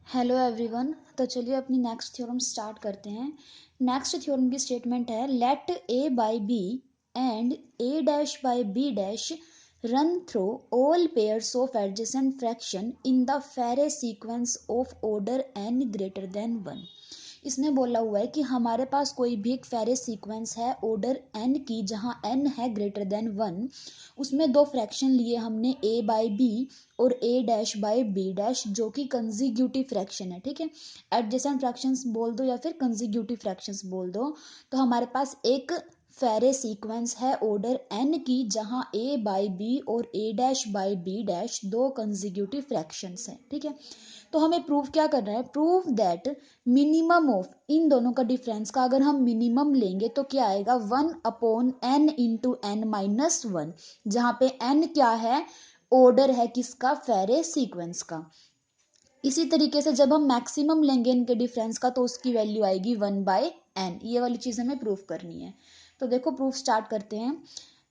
Hello everyone. तो चलिए अपनी नेक्स्ट थ्योरम स्टार्ट करते हैं। नेक्स्ट थ्योरम की स्टेटमेंट है let a by b and a dash by B dash run through all pairs of adjacent fraction in the Farey sequence of order n greater than 1। इसमें बोला हुआ है कि हमारे पास कोई भी एक फेरे सीक्वेंस है ऑर्डर n की, जहां n है ग्रेटर देन 1। उसमें दो फ्रैक्शन लिए हमने a बाई बी और a dash by B dash, जो कि कंजिक्यूटिव फ्रैक्शन है। ठीक है, एडजेसेंट फ्रैक्शंस बोल दो या फिर कंजिक्यूटिव फ्रैक्शंस बोल दो। तो हमारे पास एक फेरे सीक्वेंस है ऑर्डर n की, जहां a बाई बी और a dash by B dash दो कंजिक्यूटिव फ्रैक्शंस हैं। ठीक है, तो हमें प्रूव क्या करना है, प्रूव दैट मिनिमम ऑफ इन दोनों का डिफरेंस का अगर हम मिनिमम लेंगे तो क्या आएगा, 1/n इंटू n माइनस 1, जहां पे n क्या है, ऑर्डर है किसका, फेरे सीक्वेंस का। इसी तरीके से जब हम मैक्सिमम लेंगे इनके डिफरेंस का तो उसकी वैल्यू आएगी 1/n। ये वाली चीज हमें प्रूफ करनी है। तो देखो प्रूफ स्टार्ट करते हैं।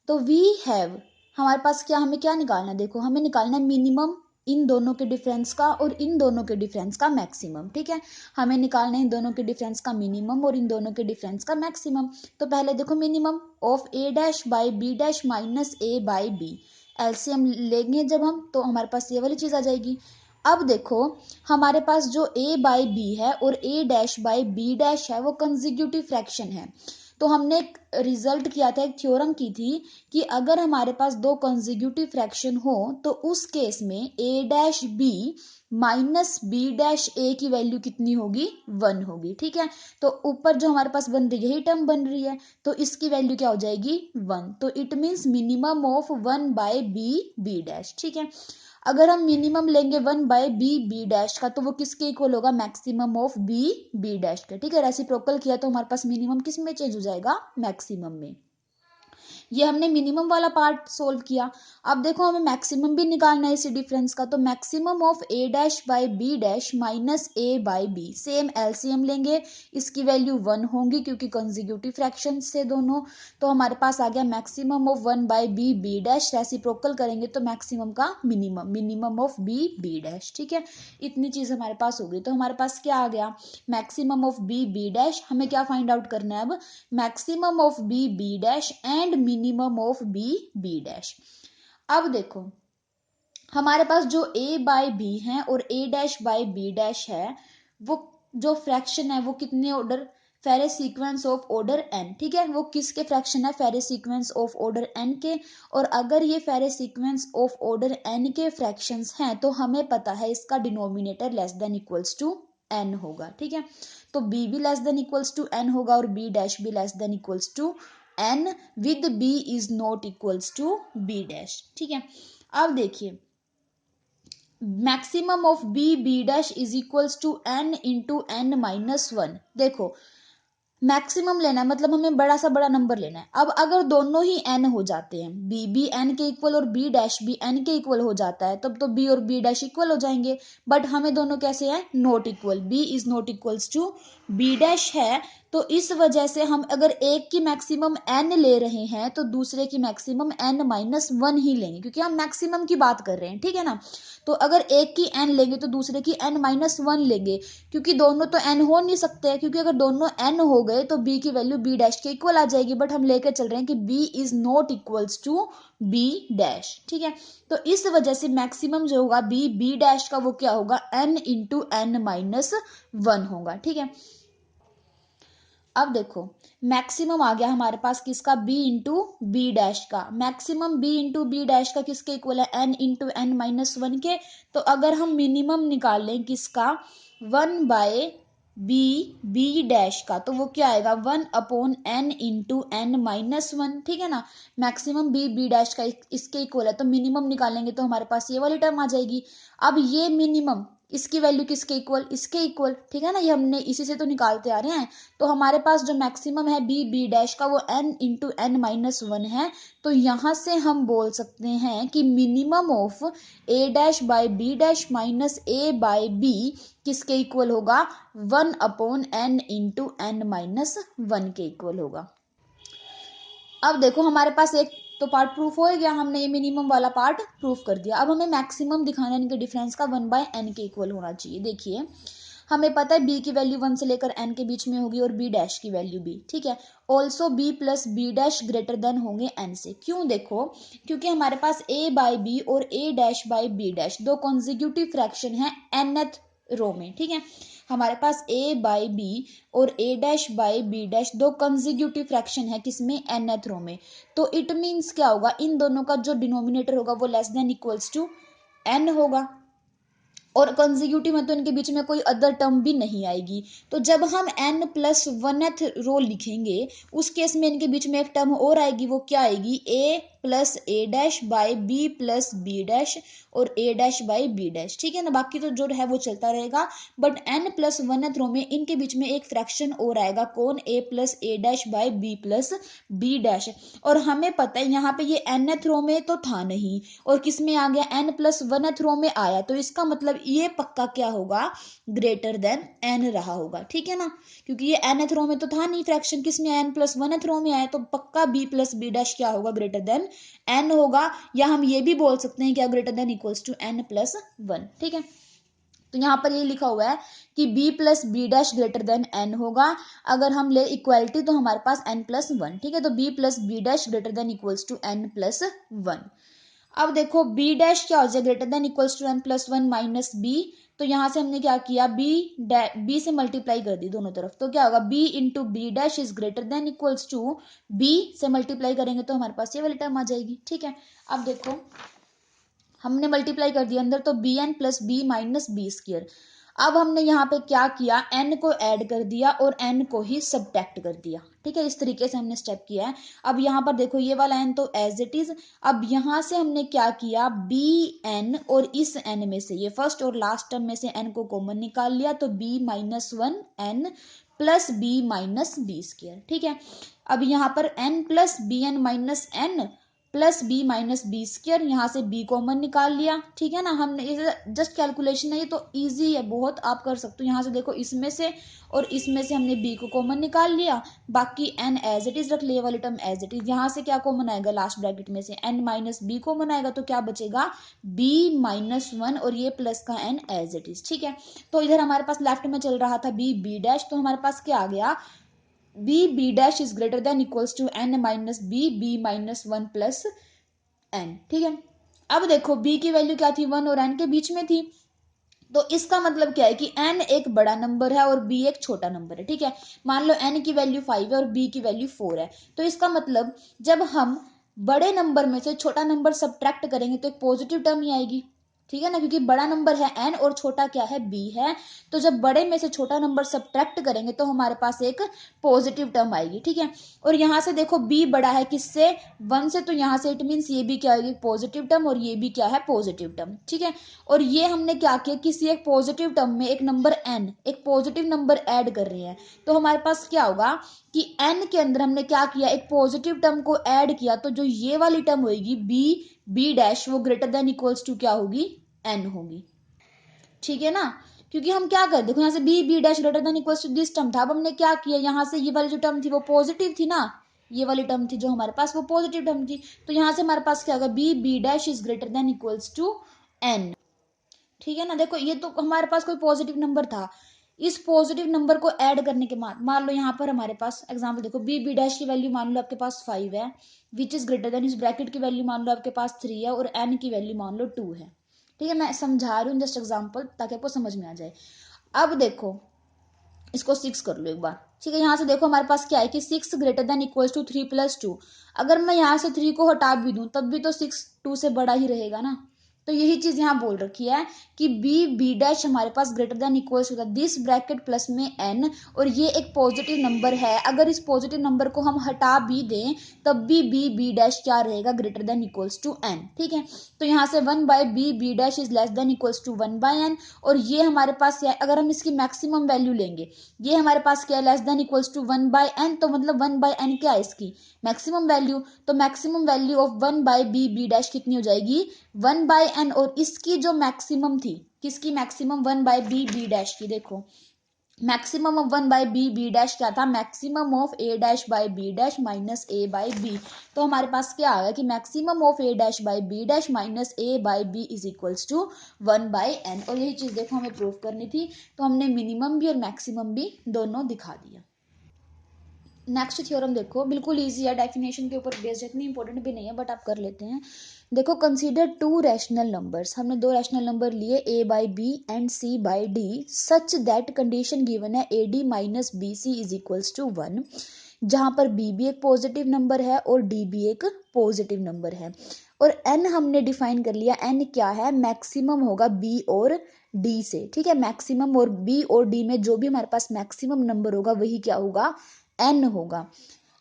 तो वी हैव, हमारे पास क्या, हमें क्या निकालना है, देखो हमें निकालना है मिनिमम इन दोनों के डिफरेंस का और इन दोनों के डिफरेंस का मैक्सिमम। ठीक है, हमें निकालना है इन दोनों के डिफरेंस का मिनिमम और इन दोनों के डिफरेंस का मैक्सिमम। तो पहले देखो minimum of A dash by B dash minus A by B, LCM लेंगे जब हम तो हमारे पास ये वाली चीज आ जाएगी। अब देखो हमारे पास जो a बाई बी है और a dash by B dash है वो कंजिक्यूटिव फ्रैक्शन है। तो हमने एक रिजल्ट किया था, एक थ्योरम की थी कि अगर हमारे पास दो कंजिक्यूटिव फ्रैक्शन हो तो उस केस में a dash b minus b dash a की वैल्यू कितनी होगी, 1 होगी। ठीक है, तो ऊपर जो हमारे पास बन रही है यही टर्म बन रही है, तो इसकी वैल्यू क्या हो जाएगी, 1। तो it means minimum of 1/b dash. ठीक है, अगर हम मिनिमम लेंगे 1/b डैश का तो वो किसके इक्वल होगा, मैक्सिमम ऑफ बी डैश के। ठीक है, रेसिप्रोकल किया तो हमारे पास मिनिमम किस में चेंज हो जाएगा, मैक्सिमम में। ये हमने मिनिमम वाला पार्ट सोल्व किया। अब देखो हमें मैक्सिमम भी निकालना है इसी डिफरेंस का। तो maximum of A dash by B dash minus A by B, same LCM लेंगे, इसकी वैल्यू 1 होगी क्योंकि कंजिक्यूटिव फ्रैक्शन से दोनों। तो हमारे पास आ गया maximum of 1/b dash, reciprocal करेंगे तो मैक्सिमम का minimum, minimum of B dash. ठीक है, इतनी चीज हमारे पास होगी। तो हमारे पास क्या आ गया, मैक्सिमम ऑफ बी डैश। हमें क्या फाइंड आउट करना है अब, maximum of B dash and minimum of B dash. अब देखो हमारे पास जो a बाई बी है और a dash by B dash है, वो जो फ्रैक्शन है वो कितने ऑर्डर, फेरे सीक्वेंस ऑफ ऑर्डर n। ठीक है, वो किसके फ्रैक्शन है, फेरे सीक्वेंस ऑफ ऑर्डर n के। और अगर ये Farey sequence of order n के फ्रैक्शंस हैं तो हमें पता है इसका denominator less than equals to n होगा। ठीक है, तो b भी less than equals to n होगा और b डैश भी less than equals to n with b is not equals to b dash. ठीक है, अब देखिए maximum of B dash is equals to n into n minus 1। देखो maximum लेना है मतलब हमें बड़ा सा बड़ा नंबर लेना है। अब अगर दोनों ही n हो जाते हैं, b भी n के इक्वल और b डैश भी n के इक्वल हो जाता है, तब तो b और b डैश इक्वल हो जाएंगे। बट हमें दोनों कैसे हैं, not equal, b is not equals to b dash है। तो इस वजह से हम अगर एक की मैक्सिमम n ले रहे हैं तो दूसरे की मैक्सिमम n माइनस 1 ही लेंगे, क्योंकि हम मैक्सिमम की बात कर रहे हैं। ठीक है ना, तो अगर एक की n लेंगे तो दूसरे की n माइनस 1 लेंगे, क्योंकि दोनों तो n हो नहीं सकते, क्योंकि अगर दोनों n हो गए तो b की वैल्यू b डैश के इक्वल आ जाएगी। बट हम लेकर चल रहे हैं कि b is not equals to b dash. ठीक है, तो इस वजह से मैक्सिमम जो होगा b डैश का वो क्या होगा, n इंटू n माइनस 1 होगा। ठीक है, अब देखो मैक्सिमम आ गया हमारे पास किसका, b इंटू बी डैश का। Maximum b into b dash का किसके इक्वल है, n इंटू n माइनस 1 के। तो अगर हम मिनिमम निकाल लें किसका, 1/b डैश का, तो वो क्या आएगा, 1/n इंटू n माइनस 1। ठीक है ना, मैक्सिमम बी डैश का इसके इक्वल है, तो मिनिमम निकालेंगे तो हमारे पास ये वाली टर्म आ जाएगी। अब ये मिनिमम इसकी वैल्यू किसके इक्वल, इसके इक्वल। ठीक है ना, ये हमने इसी से तो निकालते आ रहे हैं। तो हमारे पास जो मैक्सिमम है बी डैश का वो n इंटू n माइनस 1 है। तो यहां से हम बोल सकते हैं कि minimum of a dash by B dash minus a by b किसके इक्वल होगा, 1/n इंटू n माइनस 1 के इक्वल होगा। अब देखो हमारे पास एक तो पार्ट प्रूफ हो गया, हमने ये मिनिमम वाला पार्ट प्रूफ कर दिया। अब हमें मैक्सिमम दिखाना है इनके डिफरेंस का 1/n के इक्वल होना चाहिए। देखिए हमें पता है b की वैल्यू 1 से लेकर n के बीच में होगी और b डैश की वैल्यू भी, ठीक है। Also b plus b dash greater then होंगे n से। क्यों? देखो क्योंकि हमारे पास a बाई बी और a dash by b dash दो कॉन्जिक्यूटिव फ्रैक्शन है nth रो में, ठीक है। हमारे पास a बाई बी और a dash by b dash दो कंजिक्यूटिव फ्रैक्शन है किसमें? nth रो में। तो इट मीन्स क्या होगा? इन दोनों का जो डिनोमिनेटर होगा वो less than equals to n होगा, और कंजिक्यूटिव में तो इनके बीच में कोई अदर टर्म भी नहीं आएगी। तो जब हम n प्लस 1th रो लिखेंगे उस केस में इनके बीच में एक टर्म और आएगी, वो क्या आएगी? a plus a dash by b plus b dash और a dash by B dash, ठीक है ना। बाकी तो जो है वो चलता रहेगा, बट n प्लस 1th रो में इनके बीच में एक फ्रैक्शन और आएगा, कौन? a plus a dash by b plus b dash. और हमें पता है यहाँ पे ये nth रो में तो था नहीं और किस में आ गया? n प्लस 1th रो में आया, तो इसका मतलब ये पक्का क्या होगा? ग्रेटर देन n रहा होगा, ठीक है ना। क्योंकि ये nth रो में तो था नहीं फ्रैक्शन, किस में? n प्लस 1th रो में आया, तो पक्का b प्लस बी डैश क्या होगा? ग्रेटर देन n होगा। या हम ये भी बोल सकते हैं क्या? Greater than equals to n plus 1, ठीक है। तो यहाँ पर ये लिखा हुआ है कि b plus b dash greater than n होगा। अगर हम ले इक्वालिटी तो हमारे पास n प्लस 1, ठीक है। तो b plus b dash greater than equals to n plus 1। अब देखो b डैश क्या हो जाए? Greater than equals to n plus 1 minus b। तो यहां से हमने क्या किया? b से मल्टीप्लाई कर दी दोनों तरफ, तो क्या होगा? b into b dash is greater than equals to b से मल्टीप्लाई करेंगे तो हमारे पास ये वाली टर्म आ जाएगी, ठीक है। अब देखो हमने मल्टीप्लाई कर दिया अंदर, तो b n plus b minus b square. अब हमने यहाँ पे क्या किया? n को ऐड कर दिया और n को ही सब्ट्रैक्ट कर दिया, ठीक है। इस तरीके से हमने स्टेप किया है। अब यहाँ पर देखो ये वाला n तो एज इट इज। अब यहाँ से हमने क्या किया? बी एन और इस n में से ये फर्स्ट और लास्ट टर्म में से n को कॉमन निकाल लिया, तो b minus 1 n plus b minus b square, ठीक है। अब यहाँ पर n plus b n minus n plus b minus b square, यहाँ से b कॉमन निकाल लिया, ठीक है ना। हमने इसे जस्ट कैलकुलेशन है, ये तो इजी है बहुत, आप कर सकते हो। यहाँ से देखो इसमें से और इसमें से हमने b को कॉमन निकाल लिया, बाकी n एज इट इज रख लिया, वाली टर्म एज इट इज। यहाँ से क्या कॉमन आएगा? लास्ट ब्रैकेट में से n माइनस बी कॉमन आएगा, तो क्या बचेगा? b माइनस 1 और ये प्लस का n एज इट इज, ठीक है। तो इधर हमारे पास लेफ्ट में चल रहा था b b डैश, तो हमारे पास क्या आ गया? b dash is greater than equals to n minus b minus 1 plus n, ठीक है। अब देखो b की वैल्यू क्या थी? 1 और n के बीच में थी, तो इसका मतलब क्या है कि n एक बड़ा नंबर है और b एक छोटा नंबर है, ठीक है। मान लो n की वैल्यू 5 है और b की वैल्यू 4 है, तो इसका मतलब जब हम बड़े नंबर में से छोटा नंबर सब्ट्रैक्ट करेंगे तो एक पॉजिटिव टर्म ही आएगी, ठीक है ना। क्योंकि बड़ा नंबर है n और छोटा क्या है? b है। तो जब बड़े में से छोटा नंबर सब्ट्रैक्ट करेंगे तो हमारे पास एक पॉजिटिव टर्म आएगी, ठीक है। और यहाँ से देखो b बड़ा है किससे? 1 से, तो यहाँ से इट मीन्स ये भी क्या आएगी? पॉजिटिव टर्म, और ये भी क्या है? पॉजिटिव टर्म, ठीक है। और ये हमने क्या किया? किसी एक पॉजिटिव टर्म में एक नंबर n, एक पॉजिटिव नंबर ऐड कर रहे हैं, तो हमारे पास क्या होगा कि n के अंदर हमने क्या किया? एक पॉजिटिव टर्म को ऐड किया, तो जो ये वाली टर्म होगी b डैश, वो ग्रेटर देन इक्वल्स टू क्या होगी? n होगी, ठीक है ना। क्योंकि हम क्या कर, देखो यहाँ से b dash greater than equals to this term था। अब हमने क्या किया? यहाँ से ये वाली जो टर्म थी वो पॉजिटिव थी ना, ये वाली टर्म थी जो हमारे पास, वो पॉजिटिव टर्म थी। तो यहाँ से हमारे पास क्या होगा? b dash is greater than equals to n, ठीक है ना। देखो ये तो हमारे पास कोई पॉजिटिव नंबर था, इस पॉजिटिव नंबर को ऐड करने के बाद मान लो यहाँ पर हमारे पास एग्जांपल देखो b डैश की वैल्यू मान लो आपके पास 5 है, विच इज ग्रेटर देन, इस ब्रैकेट की वैल्यू मान लो आपके पास 3 है और n की वैल्यू मान लो 2 है, ठीक है। मैं समझा रही हूँ जस्ट एग्जाम्पल ताकि आपको समझ में आ जाए। अब देखो इसको 6 कर लो एक बार, ठीक है। यहाँ से देखो हमारे पास क्या है कि 6 greater than equals to 3 plus 2। अगर मैं यहाँ से 3 को हटा भी दूं तब भी तो 6 2 से बड़ा ही रहेगा ना। तो यही चीज यहाँ बोल रखी है कि b डैश हमारे पास ग्रेटर देन इक्वल्स होता है दिस ब्रैकेट प्लस में n, और ये एक पॉजिटिव नंबर है। अगर इस पॉजिटिव नंबर को हम हटा भी दें तब भी b डैश क्या रहेगा? Greater than equals to n, ठीक है। तो यहाँ से 1 by b dash is less than equals to 1 by n, और ये हमारे पास क्या है? अगर हम इसकी मैक्सिमम वैल्यू लेंगे, ये हमारे पास क्या है? Less than equals to 1 by n, तो मतलब 1 बाय n क्या है? इसकी मैक्सिमम वैल्यू। तो maximum value of 1 by b dash कितनी हो जाएगी? 1 बाय n, और इसकी जो मैक्सिमम थी, किसकी मैक्सिमम? 1 बाय b डैश की। देखो मैक्सिमम ऑफ 1/b क्या था, maximum of a' minus a/b। तो हमारे पास क्या आ गया कि maximum of a' minus a/b is equals to 1/n। और यही चीज देखो हमें प्रूफ करनी थी, तो हमने मिनिमम भी और मैक्सिमम भी दोनों दिखा दिया। नेक्स्ट थ्योरम देखो, बिल्कुल इजी है, डेफिनेशन के ऊपर बेस्ड, इतनी इंपॉर्टेंट भी नहीं है बट आप कर लेते हैं। देखो, कंसीडर टू रैशनल नंबर्स, हमने दो रैशनल नंबर लिए a/b and c/d such that condition given है ad minus b c is equals to 1, जहां पर b भी एक पॉजिटिव नंबर है और d भी एक पॉजिटिव नंबर है। और n हमने डिफाइन कर लिया, n क्या है, मैक्सिमम होगा b और d से, ठीक है। मैक्सिमम और b और d में जो भी हमारे पास मैक्सिमम नंबर होगा वही क्या होगा, n होगा।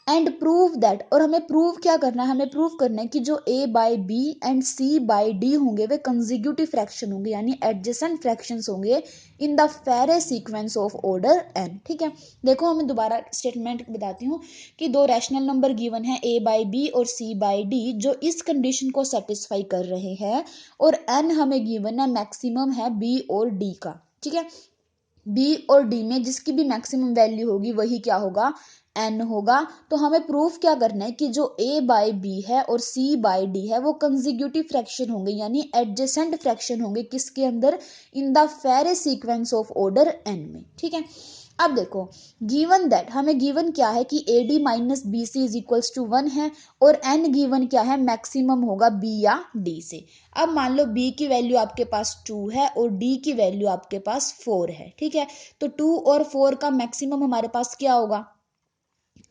एंड प्रूव दैट, और हमें प्रूव क्या करना है, हमें प्रूव करना है कि जो a/b एंड c/d होंगे वे कंजिक्यूटिव फ्रैक्शन होंगे, यानी एडजेसेंट फ्रैक्शंस होंगे इन the Farey sequence of order n, ठीक है। देखो, हमें दोबारा स्टेटमेंट बताती हूँ कि दो रैशनल नंबर गिवन है a/b और c/d जो इस कंडीशन को सेटिस्फाई कर रहे हैं, और n हमें गिवन है मैक्सिमम है b और d का, ठीक है। b और d में जिसकी भी मैक्सिमम वैल्यू होगी वही क्या होगा, n होगा। तो हमें प्रूफ क्या करना है कि जो a/b है और c/d है वो कंजिक्यूटिव फ्रैक्शन होंगे, यानी एडजेसेंट फ्रैक्शन होंगे, किसके अंदर, इन the Farey sequence of order n में, ठीक है। अब देखो, गिवन दैट, हमें गिवन क्या है कि ad minus b c is equals to 1 है, और n गिवन क्या है, मैक्सिमम होगा b या d से। अब मान लो b की वैल्यू आपके पास 2 है और d की वैल्यू आपके पास 4 है, ठीक है। तो 2 और 4 का मैक्सिमम हमारे पास क्या होगा,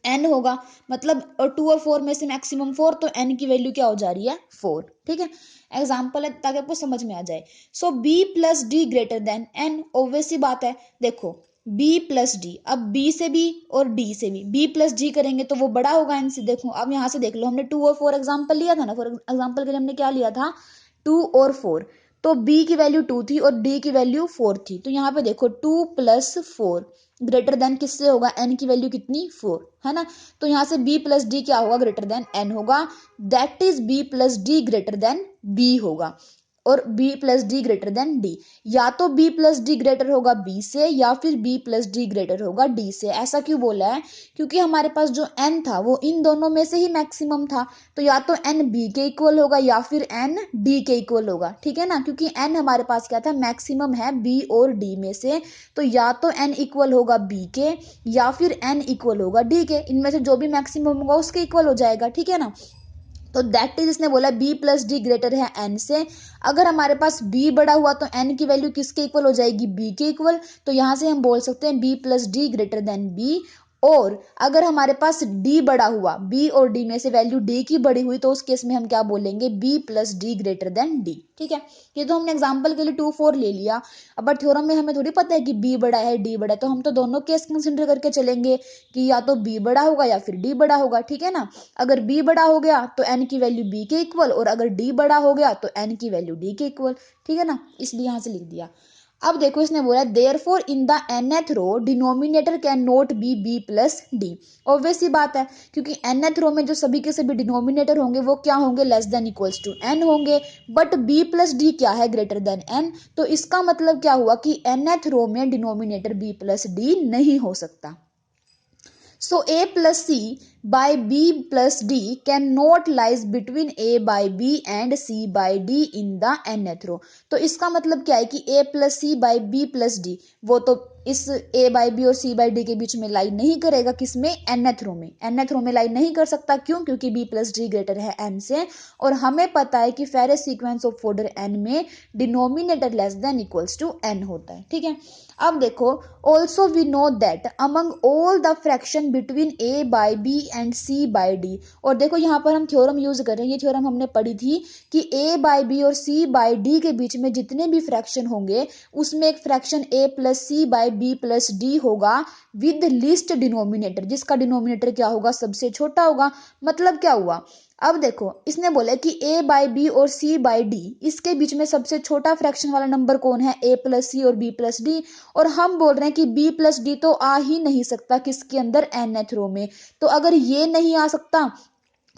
n होगा। मतलब, और 2 और 4 में से मैक्सिमम 4, तो n की वैल्यू क्या हो जा रही है, 4, ठीक है। एग्जाम्पल है ताकि आपको समझ में आ जाए। So b plus d greater than n, obvious सी बात है। देखो, b प्लस डी, अब b से b और d से भी b प्लस d करेंगे तो वो बड़ा होगा n से। देखो, अब यहाँ से देख लो, हमने 2 और 4 एग्जाम्पल लिया था ना, फॉर एग्जाम्पल के लिए हमने क्या लिया था, 2 और 4। तो b की वैल्यू 2 थी और d की वैल्यू 4 थी, तो यहाँ पे देखो 2 प्लस 4 ग्रेटर देन किससे होगा, n की वैल्यू कितनी, 4 है ना। तो यहाँ से b प्लस डी क्या होगा, ग्रेटर देन n होगा। That is b plus d greater then b होगा, और b plus d greater then d। या तो b प्लस डी ग्रेटर होगा b से, या फिर b प्लस डी ग्रेटर होगा d से। ऐसा क्यों बोला है, क्योंकि हमारे पास जो n था वो इन दोनों में से ही मैक्सिमम था, तो या तो n b के इक्वल होगा या फिर n d के इक्वल होगा, ठीक है ना। क्योंकि n हमारे पास क्या था, मैक्सिमम है b और d में से, तो या तो n इक्वल होगा b के या फिर n इक्वल होगा d के, इनमें से जो भी मैक्सिमम होगा उसके इक्वल हो जाएगा, ठीक है ना। तो दैट इज, इसने बोला b प्लस डी ग्रेटर है n से। अगर हमारे पास b बड़ा हुआ तो n की वैल्यू किसके इक्वल हो जाएगी, b के इक्वल। तो यहां से हम बोल सकते हैं b plus d greater then b। और अगर हमारे पास d बड़ा हुआ, b और d में से वैल्यू d की बड़ी हुई, तो उस केस में हम क्या बोलेंगे, b plus d greater then d, ठीक है। ये तो हमने एग्जाम्पल के लिए 2 4 ले लिया। अब थ्योरम में हमें थोड़ी पता है कि b बड़ा है d बड़ा है, तो हम तो दोनों केस कंसिडर करके चलेंगे कि या तो b बड़ा होगा या फिर d बड़ा होगा, ठीक है ना। अगर b बड़ा हो गया तो n की वैल्यू b के इक्वल, और अगर d बड़ा हो गया तो n की वैल्यू d के इक्वल, ठीक है ना। इसलिए यहां से लिख दिया। अब देखो, इसने बोला therefore in the nth row denominator can not be b plus d। Obvious सी बात है, क्योंकि nth रो में जो सभी के सभी डिनोमिनेटर होंगे वो क्या होंगे, less than equals to n होंगे। बट b प्लस डी क्या है, ग्रेटर देन n। तो इसका मतलब क्या हुआ कि nth रो में डिनोमिनेटर b प्लस डी नहीं हो सकता। So a plus c by b plus d cannot lies between a by b and c by d in the nth row। तो इसका मतलब क्या है कि a plus c by b plus d वो तो इस a by b और c by d के बीच में लाई नहीं करेगा, किसमें, nth रो में। nth रो में लाई नहीं कर सकता, क्यों, क्योंकि b plus d ग्रेटर है n से, और हमें पता है कि Farey sequence of order n में denominator less than equals to n होता है, ठीक है। अब देखो, also we know that among all the fraction between a by b and c by d। और देखो, यहाँ पर हम थ्योरम यूज कर रहे हैं, ये थ्योरम हमने पढ़ी थी कि a बाई b और c बाई d के बीच में जितने भी फ्रैक्शन होंगे उसमें एक fraction a plus c by b plus d होगा विद लिस्ट डिनोमिनेटर, जिसका डिनोमिनेटर क्या होगा, सबसे छोटा होगा। मतलब क्या हुआ, अब देखो, इसने बोला कि a बाई बी और c बाई डी, इसके बीच में सबसे छोटा फ्रैक्शन वाला नंबर कौन है, a प्लस सी और b प्लस डी। और हम बोल रहे हैं कि b प्लस डी तो आ ही नहीं सकता किसके अंदर, nth रो में। तो अगर ये नहीं आ सकता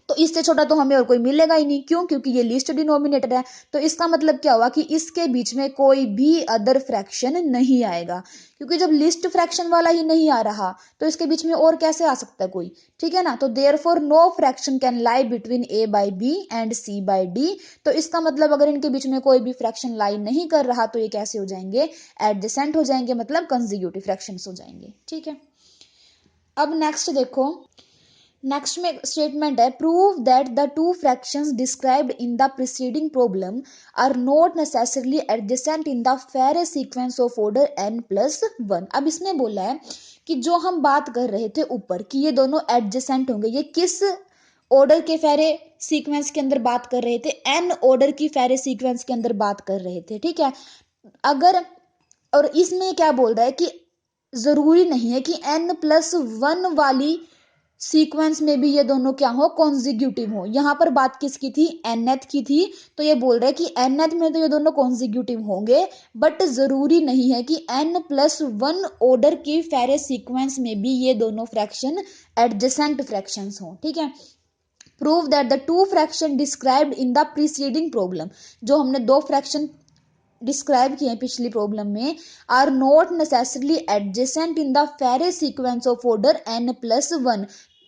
तो इससे छोटा तो हमें और कोई मिलेगा ही नहीं। क्यों? क्योंकि ये लीस्ट डिनोमिनेटर है। तो इसका मतलब क्या हुआ कि इसके बीच में कोई भी अदर फ्रैक्शन नहीं आएगा, क्योंकि जब लिस्ट फ्रैक्शन वाला ही नहीं आ रहा तो इसके बीच में और कैसे आ सकता है कोई, ठीक है ना। तो therefore no fraction can lie between a by b and c by d. तो इसका मतलब अगर इनके बीच में कोई भी फ्रैक्शन लाई नहीं कर रहा तो ये कैसे हो जाएंगे, एडजेसेंट हो जाएंगे, मतलब कंसेक्यूटिव फ्रैक्शंस हो जाएंगे, ठीक है। अब नेक्स्ट देखो, नेक्स्ट में स्टेटमेंट है, prove that the two fractions described in the preceding problem are not necessarily adjacent in the Farey sequence of order n+1। अब इसमें बोला है कि जो हम बात कर रहे थे ऊपर कि ये दोनों एडजेसेंट होंगे, ये किस ऑर्डर के फेरे सीक्वेंस के अंदर बात कर रहे थे, n ऑर्डर की फेरे सीक्वेंस के अंदर बात कर रहे थे, ठीक है। अगर, और इसमें क्या बोल रहा है कि जरूरी नहीं है कि n+1 वाली सीक्वेंस में भी ये दोनों क्या हो, कॉन्जिक्यूटिव हो। यहां पर बात किसकी थी, nth की थी। तो ये बोल रहे हैं कि nth में तो ये दोनों कॉन्जिक्यूटिव होंगे, बट जरूरी नहीं है कि n+1 ऑर्डर की फेरे सीक्वेंस में भी ये दोनों फ्रैक्शन एडजेसेंट फ्रैक्शंस हो, ठीक है। Prove that the two fraction described in the preceding problem, जो हमने दो फ्रैक्शन डिस्क्राइब किए पिछली प्रॉब्लम में, are not necessarily adjacent in the Farey sequence of order n+1।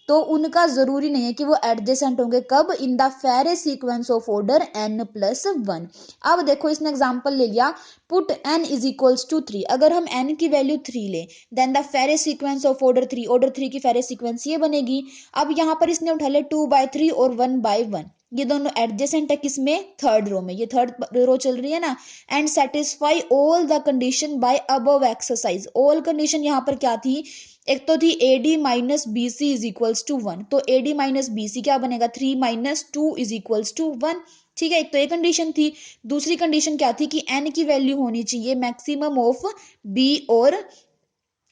तो उनका जरूरी नहीं है कि वो एडजेसेंट होंगे, कब, in the Farey sequence of order n+1। अब देखो इसने एग्जांपल ले लिया, put n is equals to 3। अगर हम n की वैल्यू 3 ले, then the Farey sequence of order 3, order 3 की फेरे सीक्वेंस ये बनेगी। अब यहां पर इसने उठा ले 2/3 और 1/1, ये दोनों एडजेसेंट है किसमें, थर्ड रो में, ये थर्ड रो चल रही है ना। And satisfy all the condition bye above exercise. All condition यहाँ पर क्या थी, एक तो थी AD-BC इज इक्वल्स टू 1। तो AD-BC क्या बनेगा, 3-2 इज इक्वल्स टू 1, ठीक है। एक तो ये कंडीशन थी। दूसरी कंडीशन क्या थी कि n की वैल्यू होनी चाहिए मैक्सिमम ऑफ b और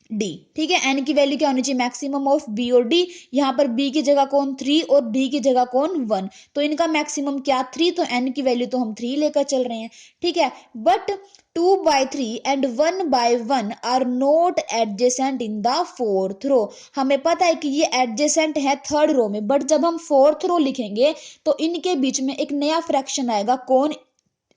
डी, ठीक है। एन की वैल्यू क्या होनी चाहिए, मैक्सिमम ऑफ बी और डी। यहाँ पर बी की जगह कौन 3 और डी की जगह कौन 1, तो इनका मैक्सिमम क्या 3, तो एन की वैल्यू तो हम 3 लेकर चल रहे हैं, ठीक है। But 2/3 and 1/1 are not adjacent in the fourth row. हमें पता है कि ये एडजेसेंट है थर्ड रो में, बट जब हम फोर्थ रो लिखेंगे तो इनके बीच में एक नया फ्रैक्शन आएगा, कौन,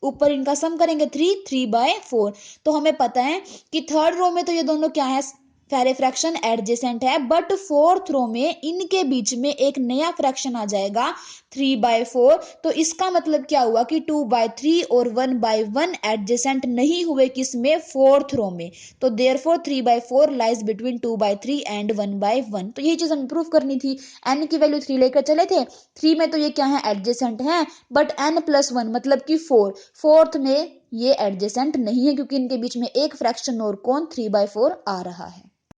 ऊपर इनका सम करेंगे 3/4। तो हमें पता है कि थर्ड रो में तो ये दोनों क्या है, फेरे फ्रैक्शन एडजेसेंट है, बट फोर्थ रो में इनके बीच में एक नया फ्रैक्शन आ जाएगा 3/4। तो इसका मतलब क्या हुआ कि 2/3 और 1/1 एडजेसेंट नहीं हुए किसमें, फोर्थ रो में। तो देयरफॉर 3/4 लाइज बिटवीन 2/3 एंड 1/1। तो यही चीज हमें प्रूफ करनी थी। एन की वैल्यू 3 लेकर चले थे, 3 में तो ये क्या है, एडजेसेंट है, बट n+1 मतलब कि 4, फोर्थ में ये एडजेसेंट नहीं है, क्योंकि इनके बीच में एक फ्रैक्शन और कौन, 3/4 आ रहा है।